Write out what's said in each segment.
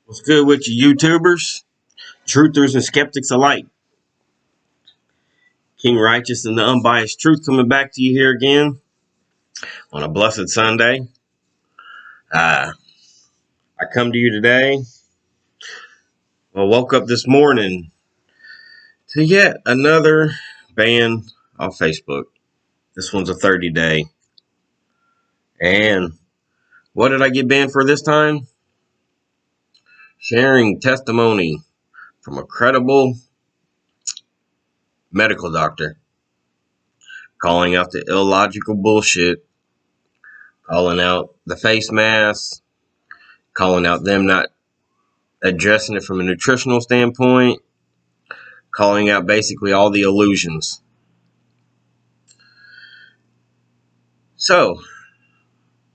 What's good with you YouTubers, truthers and skeptics alike? King Righteous and the Unbiased Truth coming back to you here again on a blessed Sunday. I come to you today. I woke up this morning to yet another ban off Facebook. This one's a 30-day. And what did I get banned for this time? Sharing testimony from a credible medical doctor, calling out the illogical bullshit, calling out the face masks, calling out them not addressing it from a nutritional standpoint, calling out basically all the illusions. So,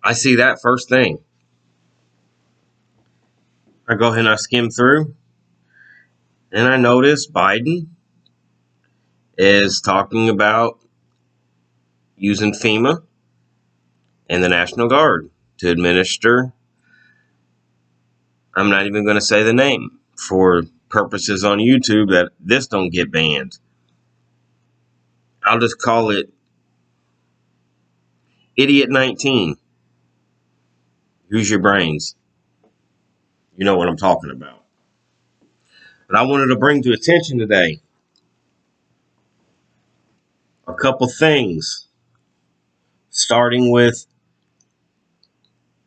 I see that first thing. I go ahead and I skim through, and I notice Biden is talking about using FEMA and the National Guard to administer, I'm not even going to say the name for purposes on YouTube that this don't get banned. I'll just call it Idiot 19. Use your brains. You know what I'm talking about. But I wanted to bring to attention today a couple things, starting with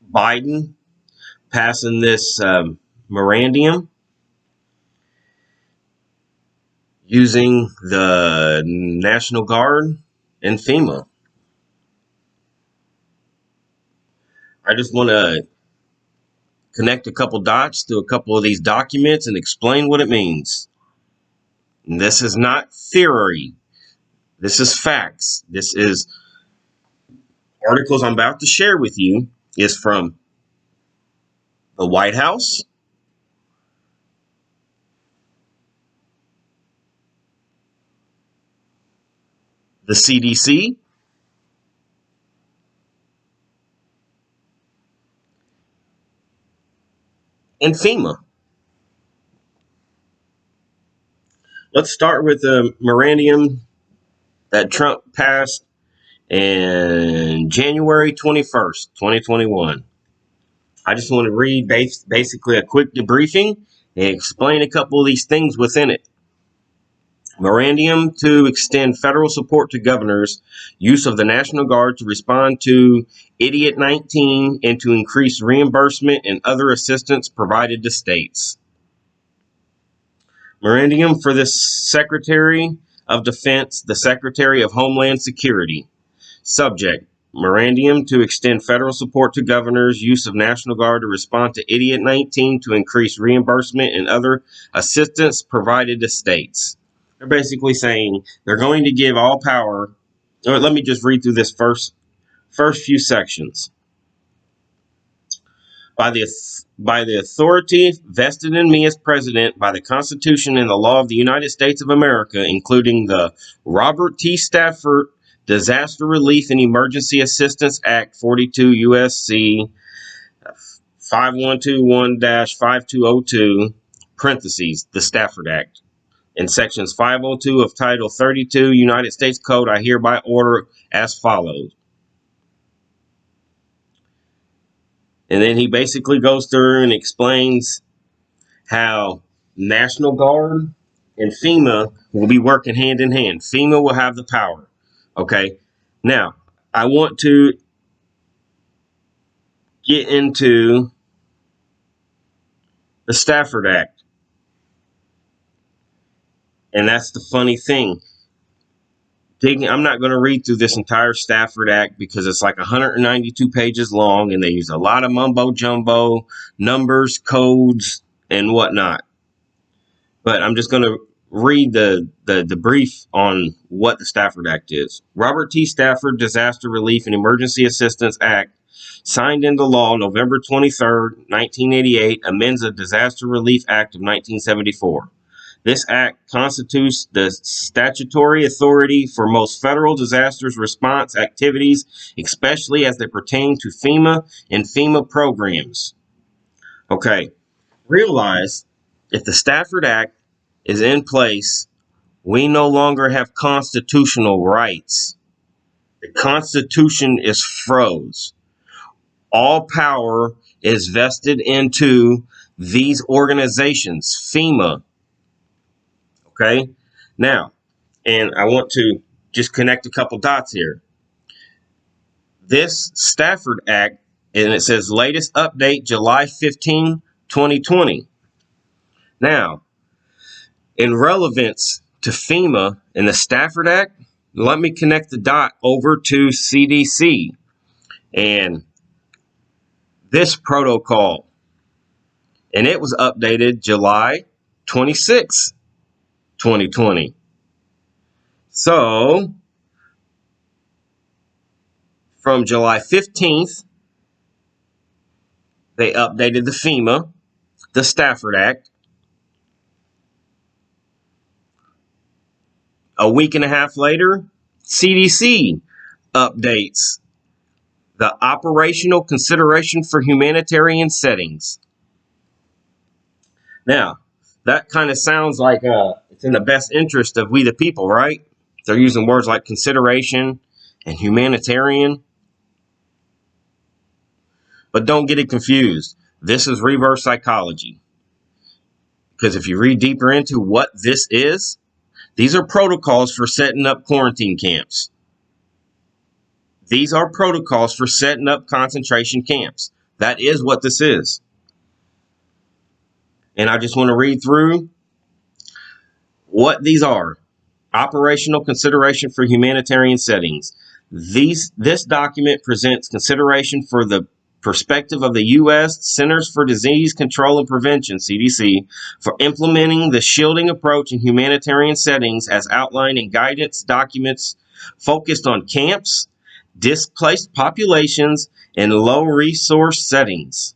Biden passing this memorandum using the National Guard and FEMA. I just want to connect a couple dots to a couple of these documents and explain what it means. And this is not theory. This is facts. This is articles I'm about to share with you is from the White House, the CDC, and FEMA. Let's start with the memorandum that Trump passed in January 21st, 2021. I just want to read basically a quick debriefing and explain a couple of these things within it. Memorandum to extend federal support to governors, use of the National Guard to respond to Idiot 19, and to increase reimbursement and other assistance provided to states. Memorandum for the Secretary of Defense, the Secretary of Homeland Security. Subject: Memorandum to extend federal support to governors, use of National Guard to respond to Idiot 19, to increase reimbursement and other assistance provided to states. They're basically saying they're going to give all power. Or let me just read through this first few sections. By the authority vested in me as president by the Constitution and the law of the United States of America, including the Robert T. Stafford Disaster Relief and Emergency Assistance Act 42 U.S.C. 5121-5202, parentheses, the Stafford Act, in sections 502 of Title 32 United States Code, I hereby order as follows. And then he basically goes through and explains how National Guard and FEMA will be working hand in hand. FEMA will have the power. Okay. Now, I want to get into the Stafford Act. And that's the funny thing. I'm not going to read through this entire Stafford Act because it's like 192 pages long and they use a lot of mumbo jumbo, numbers, codes, and whatnot. But I'm just going to read the brief on what the Stafford Act is. Robert T. Stafford Disaster Relief and Emergency Assistance Act, signed into law November 23rd, 1988, amends the Disaster Relief Act of 1974. This act constitutes the statutory authority for most federal disasters response activities, especially as they pertain to FEMA and FEMA programs. Okay, Realize if the Stafford Act is in place, we no longer have constitutional rights. The Constitution is froze. All power is vested into these organizations, FEMA. Okay? Now, and I want to just connect a couple dots here. This Stafford Act, and it says latest update July 15, 2020. Now, in relevance to FEMA and the Stafford Act, let me connect the dot over to CDC and this protocol. And it was updated July 26, 2020. So, from July 15th, they updated the FEMA, the Stafford Act. A week and a half later, CDC updates the operational consideration for humanitarian settings. Now, that kind of sounds like it's in the best interest of we the people, right? They're using words like consideration and humanitarian. But don't get it confused. This is reverse psychology. Because if you read deeper into what this is, these are protocols for setting up quarantine camps. These are protocols for setting up concentration camps. That is what this is. And I just want to read through what these are. Operational consideration for humanitarian settings. This document presents consideration for the perspective of the U.S. Centers for Disease Control and Prevention, CDC, for implementing the shielding approach in humanitarian settings as outlined in guidance documents focused on camps, displaced populations, and low-resource settings.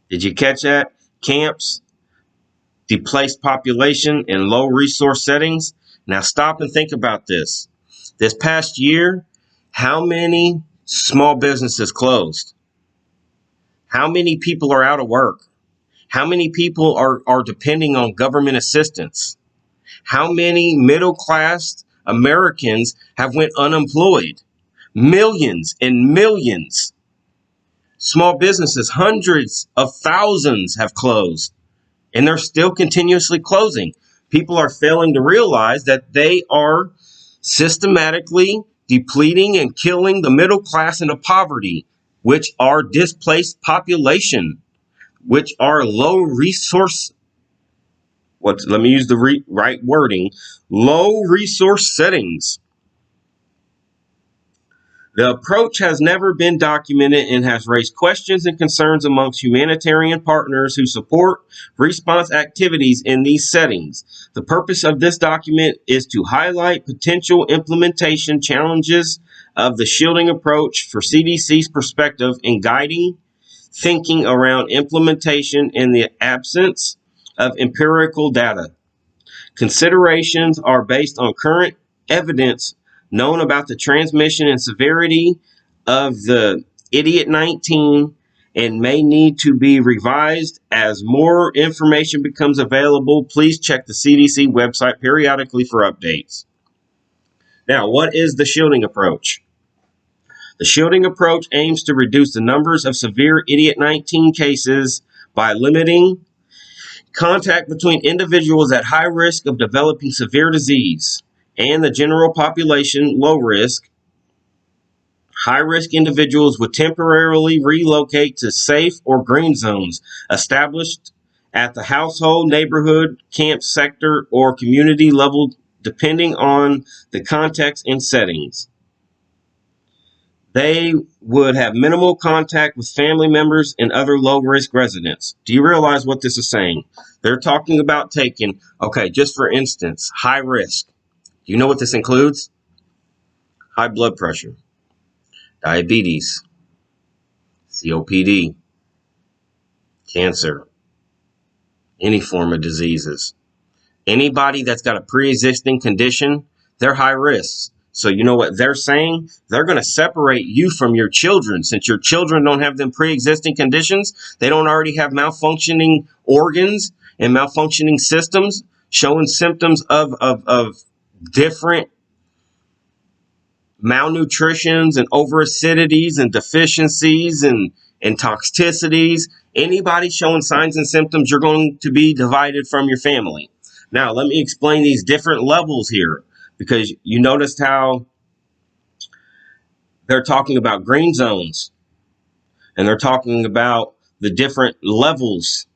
Did you catch that? Camps, displaced population, and low-resource settings. Now stop and think about this. This past year, how many small businesses closed? How many people are out of work? How many people are depending on government assistance? How many middle-class Americans have went unemployed? Millions and millions. Small businesses, hundreds of thousands have closed, and they're still continuously closing. People are failing to realize that they are systematically depleting and killing the middle class into poverty, which are displaced population, which are low resource, let me use the right wording, low resource settings. The approach has never been documented and has raised questions and concerns amongst humanitarian partners who support response activities in these settings. The purpose of this document is to highlight potential implementation challenges of the shielding approach for CDC's perspective in guiding thinking around implementation in the absence of empirical data. Considerations are based on current evidence known about the transmission and severity of the Idiot 19 and may need to be revised as more information becomes available. Please check the CDC website periodically for updates. Now, what is the shielding approach? The shielding approach aims to reduce the numbers of severe Idiot 19 cases by limiting contact between individuals at high risk of developing severe disease and the general population, low risk. High-risk individuals would temporarily relocate to safe or green zones established at the household, neighborhood, camp sector, or community level, depending on the context and settings. They would have minimal contact with family members and other low-risk residents. Do you realize what this is saying? They're talking about taking, just for instance, high risk. Do you know what this includes? High blood pressure, diabetes, COPD, cancer, any form of diseases. Anybody that's got a pre-existing condition, they're high risk. So you know what they're saying? They're going to separate you from your children. Since your children don't have them pre-existing conditions, they don't already have malfunctioning organs and malfunctioning systems showing symptoms of different malnutritions and overacidities and deficiencies and toxicities. Anybody showing signs and symptoms, you're going to be divided from your family. Now, let me explain these different levels here, because you noticed how they're talking about green zones and they're talking about the different levels.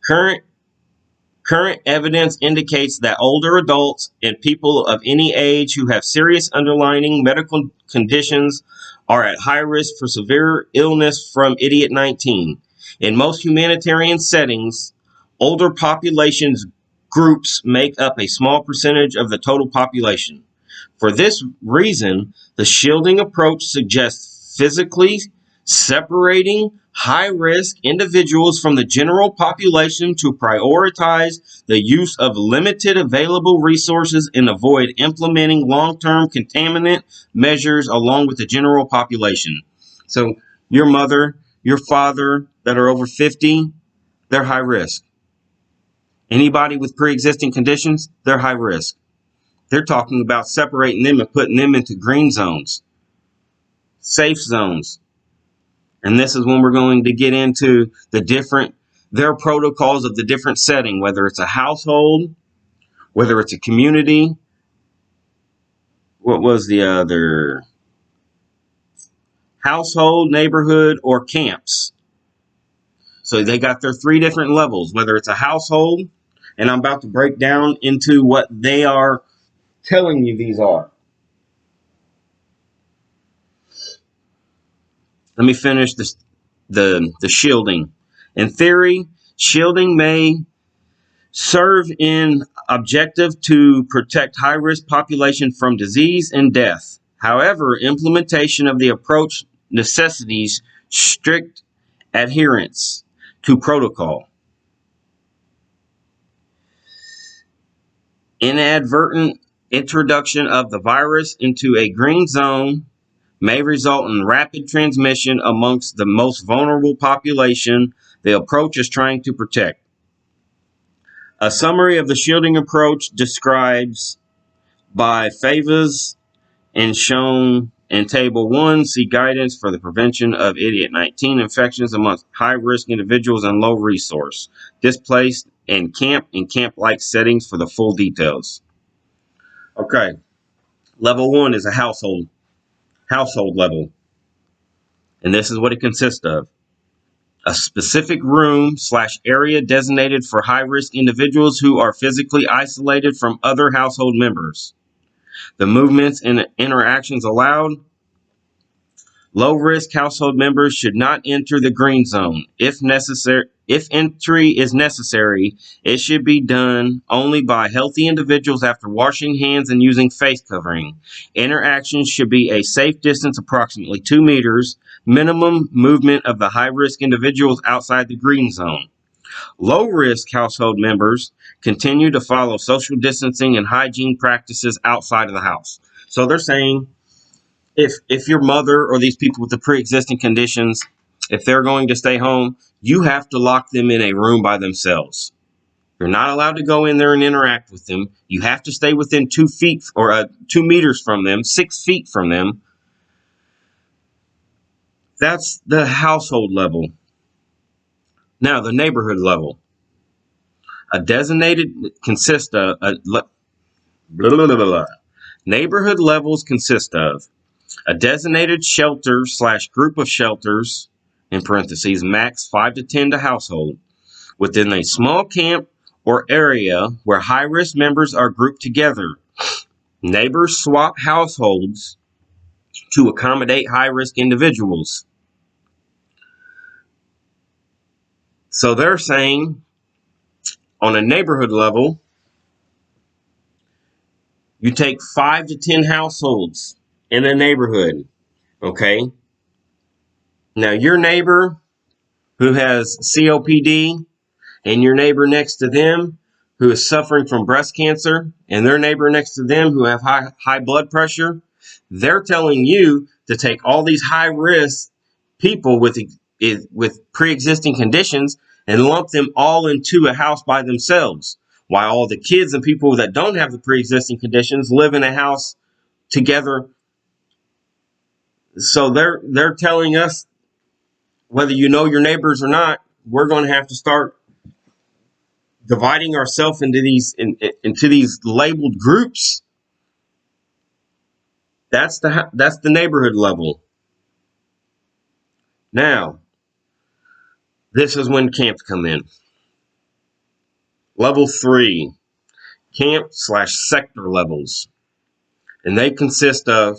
Current evidence indicates that older adults and people of any age who have serious underlying medical conditions are at high risk for severe illness from idiot 19. In most humanitarian settings, older populations groups make up a small percentage of the total population. For this reason, the shielding approach suggests physically separating high-risk individuals from the general population to prioritize the use of limited available resources and avoid implementing long-term contaminant measures along with the general population. So your mother, your father that are over 50, they're high risk. Anybody with pre-existing conditions, they're high risk. They're talking about separating them and putting them into green zones, safe zones. And this is when we're going to get into their protocols of the different setting, whether it's a household, whether it's a community. What was the other? Household, neighborhood, or camps. So they got their 3 different levels, whether it's a household, and I'm about to break down into what they are telling you these are. Let me finish the shielding. In theory, shielding may serve in objective to protect high-risk population from disease and death. However, implementation of the approach necessitates strict adherence to protocol. Inadvertent introduction of the virus into a green zone may result in rapid transmission amongst the most vulnerable population the approach is trying to protect. A summary of the shielding approach describes by FakeBook and shown in Table 1. See guidance for the prevention of idiot 19 infections amongst high-risk individuals and low resource, displaced and camp-like settings for the full details. Okay, level 1 is a household level, and this is what it consists of. A specific room/area designated for high-risk individuals who are physically isolated from other household members. The movements and interactions allowed. Low-risk household members should not enter the green zone. If entry is necessary, it should be done only by healthy individuals after washing hands and using face covering. Interactions should be a safe distance, approximately 2 meters. Minimum movement of the high-risk individuals outside the green zone. Low-risk household members continue to follow social distancing and hygiene practices outside of the house. So they're saying if your mother or these people with the pre-existing conditions, if they're going to stay home, you have to lock them in a room by themselves. You're not allowed to go in there and interact with them. You have to stay within 2 feet or 2 meters from them, 6 feet from them. That's the household level. Now, the neighborhood level. A designated consists of neighborhood levels consist of a designated shelter/group of shelters, in parentheses, max 5 to 10 to household, within a small camp or area where high-risk members are grouped together. Neighbors swap households to accommodate high-risk individuals. So they're saying on a neighborhood level, you take 5 to 10 households in a neighborhood, okay? Now, your neighbor who has COPD and your neighbor next to them, who is suffering from breast cancer and their neighbor next to them who have high blood pressure, they're telling you to take all these high risk people with pre-existing conditions and lump them all into a house by themselves, while all the kids and people that don't have the pre-existing conditions live in a house together. So they're telling us, whether you know your neighbors or not, we're going to have to start dividing ourselves into these labeled groups. That's the neighborhood level. Now, this is when camps come in. Level 3, camp/sector levels. And they consist of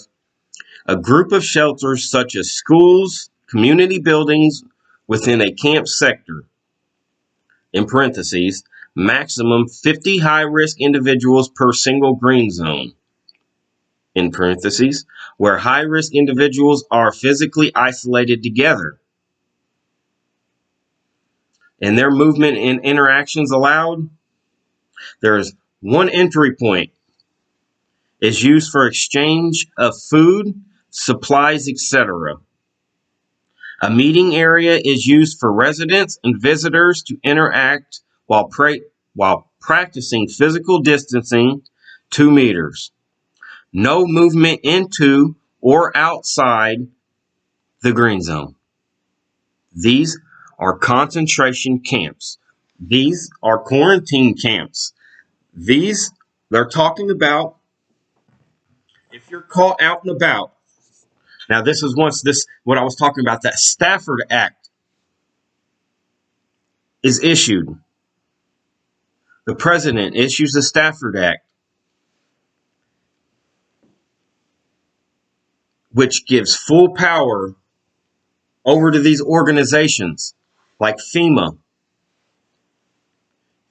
a group of shelters such as schools, community buildings within a camp sector. In parentheses, maximum 50 high-risk individuals per single green zone. In parentheses, where high-risk individuals are physically isolated together. And their movement and interactions allowed. There is one entry point. Is used for exchange of food, supplies, etc. A meeting area is used for residents and visitors to interact while practicing physical distancing 2 meters. No movement into or outside the green zone. These are concentration camps. These are quarantine camps. They're talking about if you're caught out and about. Now, this is what I was talking about, that Stafford Act is issued. The president issues the Stafford Act, which gives full power over to these organizations like FEMA.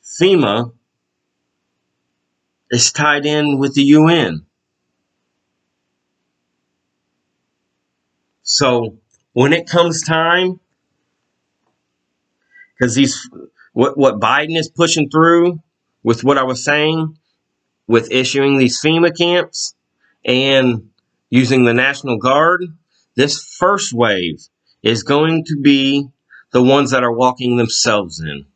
FEMA is tied in with the UN. So when it comes time, because what Biden is pushing through with what I was saying, with issuing these FEMA camps and using the National Guard, this first wave is going to be the ones that are walking themselves in.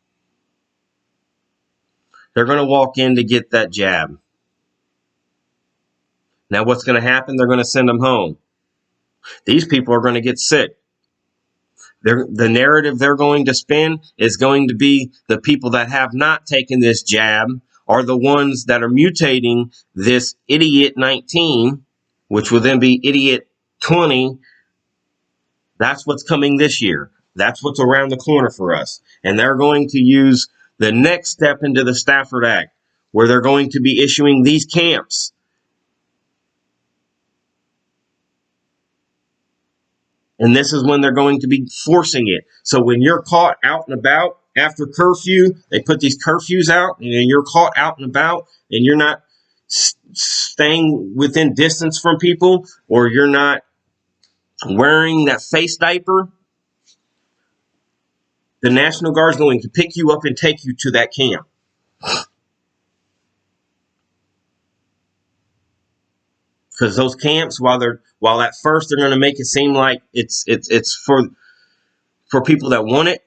They're going to walk in to get that jab. Now, what's going to happen? They're going to send them home. These people are going to get sick. The narrative they're going to spin is going to be the people that have not taken this jab are the ones that are mutating this idiot 19, which will then be idiot 20. That's what's coming this year. That's what's around the corner for us. And they're going to use the next step into the Stafford Act, where they're going to be issuing these camps. And this is when they're going to be forcing it. So when you're caught out and about after curfew, they put these curfews out, and you're caught out and about, and you're not staying within distance from people, or you're not wearing that face diaper, the National Guard is going to pick you up and take you to that camp. Because those camps, while at first they're going to make it seem like it's for people that want it,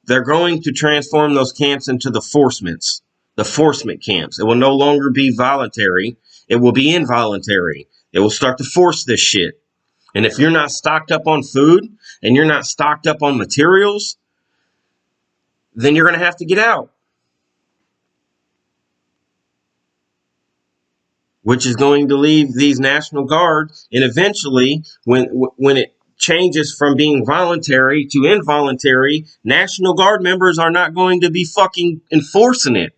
they're going to transform those camps into the forcement camps. It will no longer be voluntary. It will be involuntary. It will start to force this shit. And if you're not stocked up on food and you're not stocked up on materials, then you're going to have to get out. Which is going to leave these National Guard, and eventually, when it changes from being voluntary to involuntary, National Guard members are not going to be fucking enforcing it.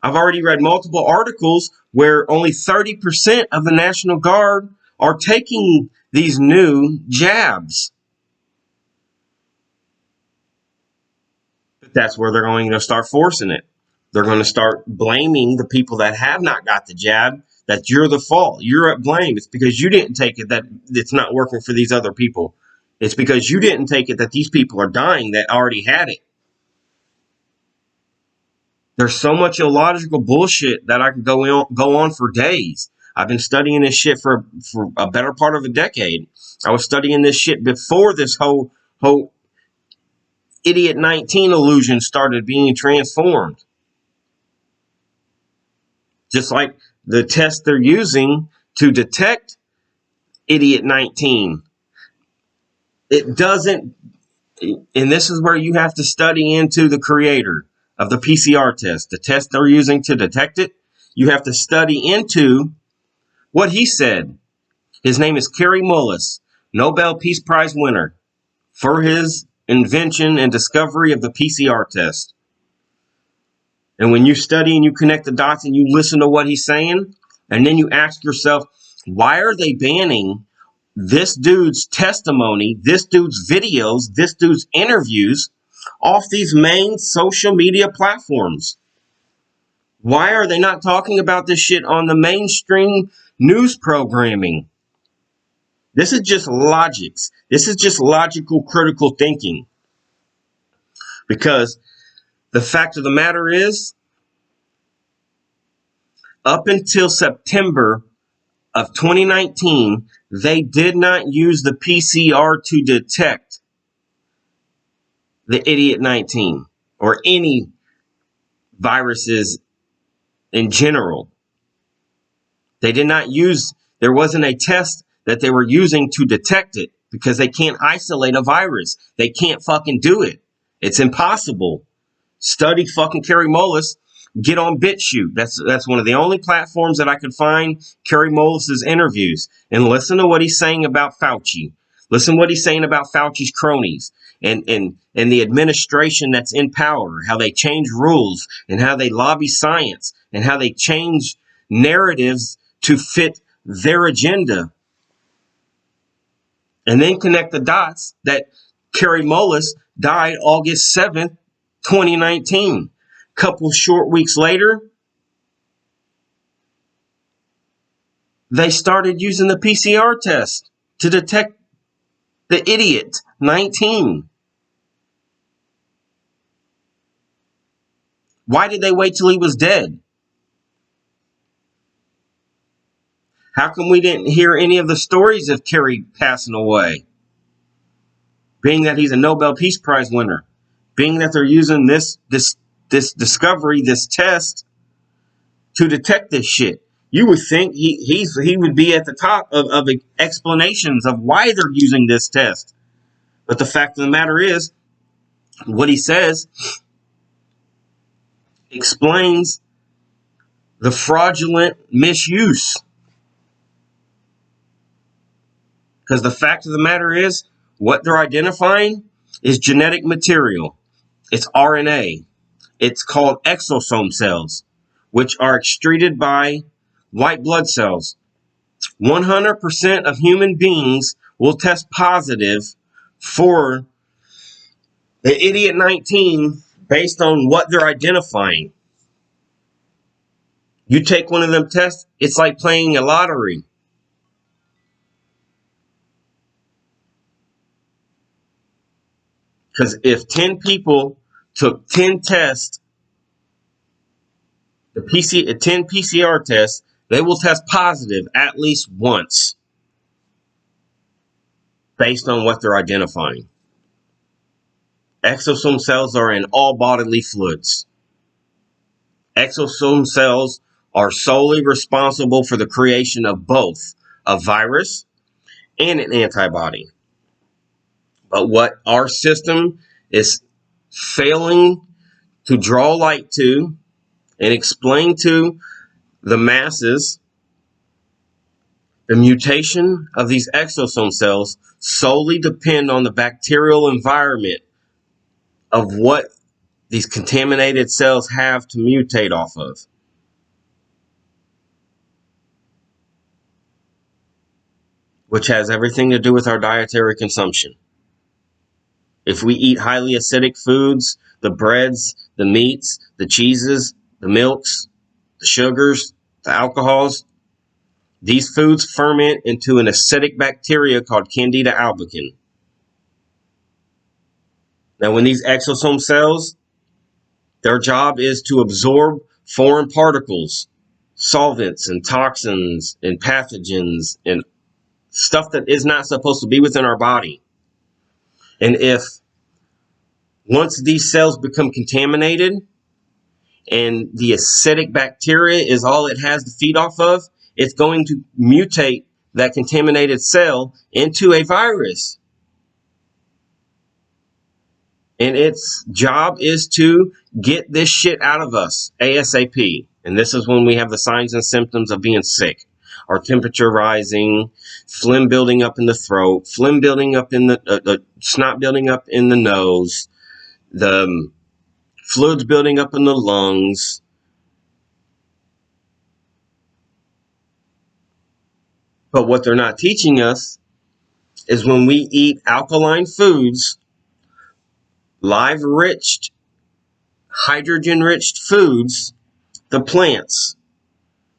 I've already read multiple articles where only 30% of the National Guard are taking these new jabs. But that's where they're going to start forcing it. They're going to start blaming the people that have not got the jab, that you're the fault. You're at blame. It's because you didn't take it that it's not working for these other people. It's because you didn't take it that these people are dying that already had it. There's so much illogical bullshit that I could go on for days. I've been studying this shit for a better part of a decade. I was studying this shit before this whole idiot 19 illusion started being transformed. Just like the test they're using to detect idiot 19. It doesn't, and this is where you have to study into the creator of the PCR test, the test they're using to detect it. You have to study into what he said. His name is Kary Mullis, Nobel Peace Prize winner for his invention and discovery of the PCR test. And when you study and you connect the dots and you listen to what he's saying, and then you ask yourself, why are they banning this dude's testimony, this dude's videos, this dude's interviews off these main social media platforms? Why are they not talking about this shit on the mainstream news programming? This is just logics. This is just logical, critical thinking. Because the fact of the matter is, up until September of 2019, they did not use the PCR to detect the idiot 19 or any viruses in general. They did not use, there wasn't a test that they were using to detect it because they can't isolate a virus. They can't fucking do it. It's impossible. Study fucking Kary Mullis. Get on BitChute. That's one of the only platforms that I could find Kary Mullis's interviews, and listen to what he's saying about Fauci. Listen to what he's saying about Fauci's cronies and the administration that's in power, how they change rules and how they lobby science and how they change narratives to fit their agenda. And then connect the dots that Kary Mullis died August 7th, 2019. Couple short weeks later, they started using the PCR test to detect the idiot 19. Why did they wait till he was dead? How come we didn't hear any of the stories of Kary passing away? Being that he's a Nobel Peace Prize winner, being that they're using this discovery, this test to detect this shit. You would think he would be at the top of explanations of why they're using this test. But the fact of the matter is, what he says explains the fraudulent misuse. Because the fact of the matter is, what they're identifying is genetic material. It's RNA. It's called exosome cells, which are excreted by white blood cells. 100% of human beings will test positive for the idiot 19 based on what they're identifying. You take one of them tests, it's like playing a lottery. Because if 10 people took 10 tests, 10 PCR tests, they will test positive at least once based on what they're identifying. Exosome cells are in all bodily fluids. Exosome cells are solely responsible for the creation of both a virus and an antibody. But what our system is failing to draw light to and explain to the masses, the mutation of these exosome cells solely depend on the bacterial environment of what these contaminated cells have to mutate off of. Which has everything to do with our dietary consumption. If we eat highly acidic foods, the breads, the meats, the cheeses, the milks, the sugars, the alcohols, these foods ferment into an acidic bacteria called Candida albicans. Now, when these exosome cells Their job is to absorb foreign particles, solvents and toxins and pathogens and stuff that is not supposed to be within our body. And if once these cells become contaminated and the acidic bacteria is all it has to feed off of, it's going to mutate that contaminated cell into a virus. And its job is to get this shit out of us ASAP. And this is when we have the signs and symptoms of being sick. Our temperature rising, phlegm building up in the throat, phlegm building up in the snot building up in the nose, the fluids building up in the lungs. But what they're not teaching us is when we eat alkaline foods, live-rich, hydrogen-rich foods, the plants,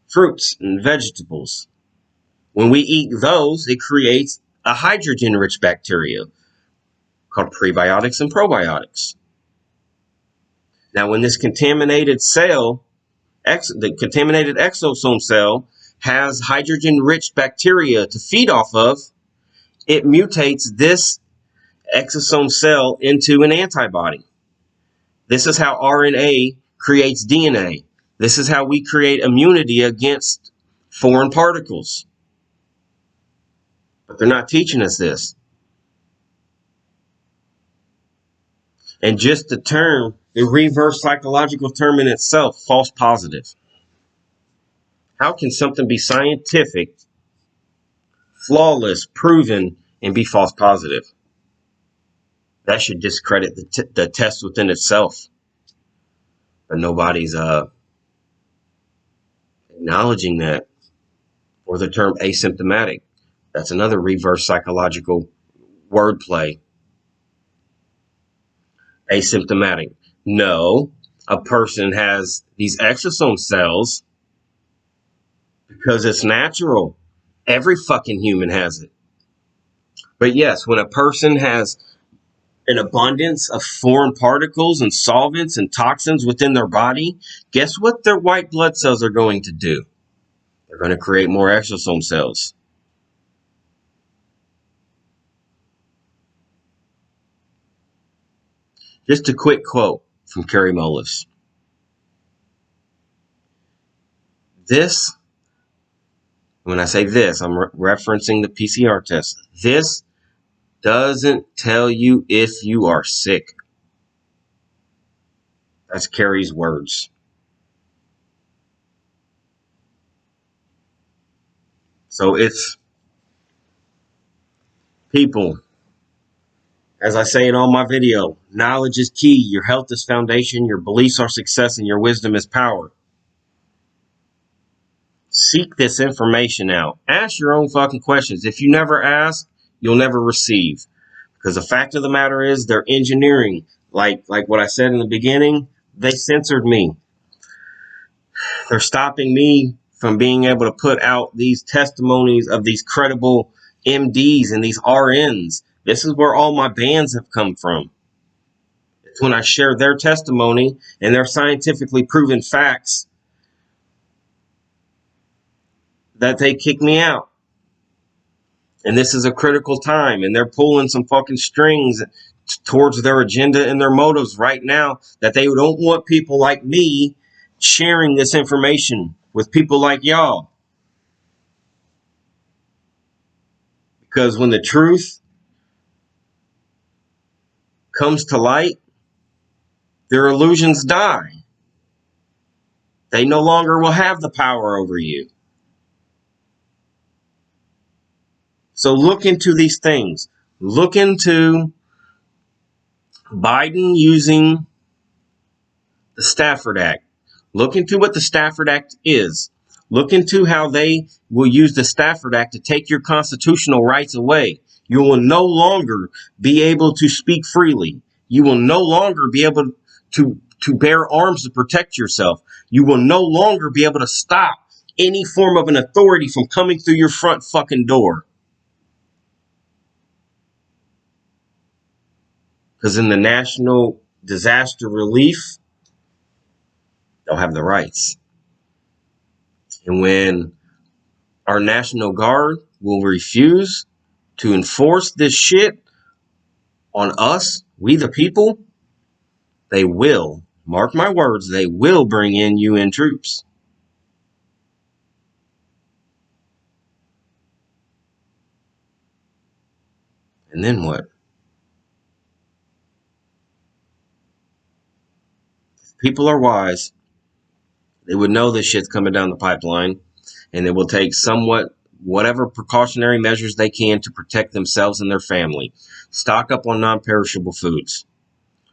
fruits, and vegetables. When we eat those, it creates a hydrogen-rich bacteria called prebiotics and probiotics. Now, when this contaminated cell, the contaminated exosome cell, has hydrogen-rich bacteria to feed off of, it mutates this exosome cell into an antibody. This is how RNA creates DNA. This is how we create immunity against foreign particles. But they're not teaching us this. And just the term, the reverse psychological term in itself, false positive. How can something be scientific, flawless, proven, and be false positive? That should discredit the test within itself. But nobody's acknowledging that. Or the term asymptomatic. That's another reverse psychological wordplay. Asymptomatic. No, a person has these exosome cells because it's natural. Every fucking human has it. But yes, when a person has an abundance of foreign particles and solvents and toxins within their body, guess what their white blood cells are going to do? They're going to create more exosome cells. Just a quick quote from Carrie Mullis. This, when I say this, I'm referencing the PCR test. This doesn't tell you if you are sick. That's Carrie's words. So it's people, as I say in all my video, knowledge is key. Your health is foundation. Your beliefs are success, and your wisdom is power. Seek this information out. Ask your own fucking questions. If you never ask, you'll never receive. Because the fact of the matter is, they're engineering. Like what I said in the beginning, they censored me. They're stopping me from being able to put out these testimonies of these credible MDs and these RNs. This is where all my bans have come from. It's when I share their testimony and their scientifically proven facts that they kick me out. And this is a critical time, and they're pulling some fucking strings towards their agenda and their motives right now, that they don't want people like me sharing this information with people like y'all. Because when the truth comes to light, their illusions die. They no longer will have the power over you. So look into these things. Look into Biden using the Stafford Act. Look into what the Stafford Act is. Look into how they will use the Stafford Act to take your constitutional rights away. You will no longer be able to speak freely. You will no longer be able to bear arms to protect yourself. You will no longer be able to stop any form of an authority from coming through your front fucking door. Because in the National Disaster Relief They'll have the rights. And when our National Guard will refuse to enforce this shit on us, we the people, they will, mark my words, they will bring in UN troops. And then what? If people are wise, they would know this shit's coming down the pipeline, and they will take whatever precautionary measures they can to protect themselves and their family. Stock up on non-perishable foods.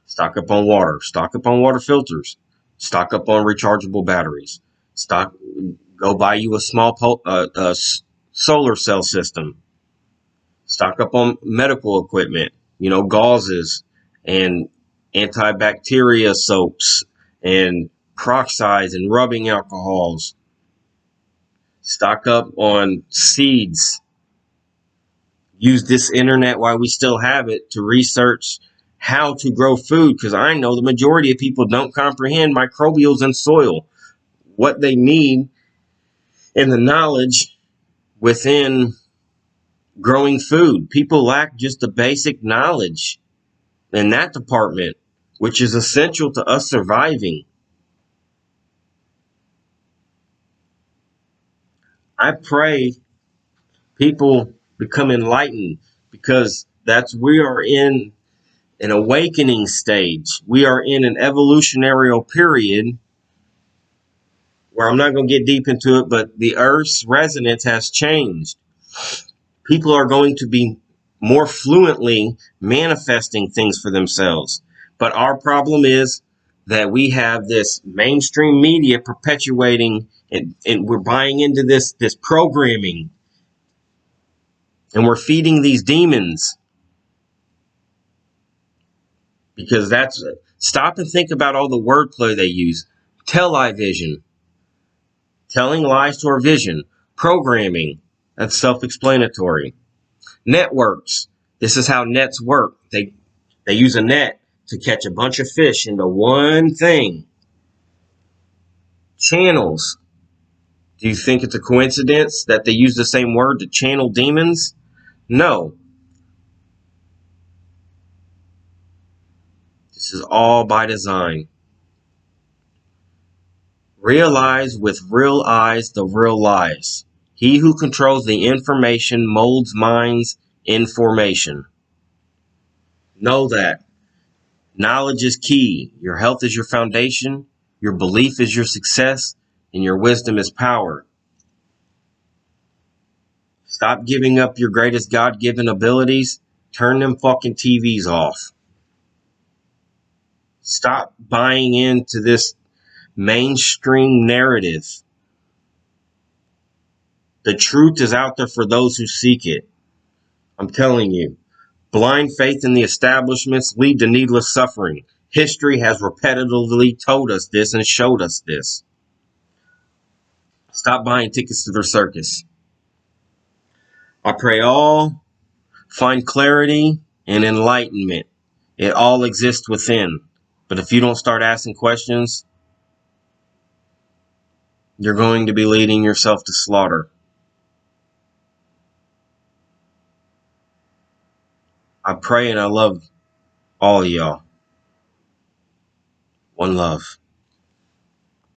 Stock up on water. Stock up on water filters. Stock up on rechargeable batteries. Go buy you a small solar cell system. Stock up on medical equipment, gauzes and antibacteria soaps and peroxides and rubbing alcohols. Stock up on seeds. Use this internet while we still have it to research how to grow food, because I know the majority of people don't comprehend microbials in soil, what they need, and the knowledge within growing food. People lack just the basic knowledge in that department, which is essential to us surviving. I pray people become enlightened, because we are in an awakening stage. We are in an evolutionary period where I'm not going to get deep into it, but the Earth's resonance has changed. People are going to be more fluently manifesting things for themselves. But our problem is that we have this mainstream media perpetuating, and we're buying into this programming, and we're feeding these demons, because stop and think about all the wordplay they use. Television, telling lies to our vision. Programming, that's self-explanatory. Networks, this is how nets work. They use a net to catch a bunch of fish into one thing. Channels, do you think it's a coincidence that they use the same word to channel demons? No. This is all by design. Realize with real eyes the real lies. He who controls the information molds minds in formation. Know that. Knowledge is key. Your health is your foundation. Your belief is your success. And your wisdom is power. Stop giving up your greatest God-given abilities. Turn them fucking TVs off. Stop buying into this mainstream narrative. The truth is out there for those who seek it. I'm telling you. Blind faith in the establishments lead to needless suffering. History has repetitively told us this and showed us this. Stop buying tickets to their circus. I pray all find clarity and enlightenment. It all exists within. But if you don't start asking questions, you're going to be leading yourself to slaughter. I pray and I love all of y'all. One love.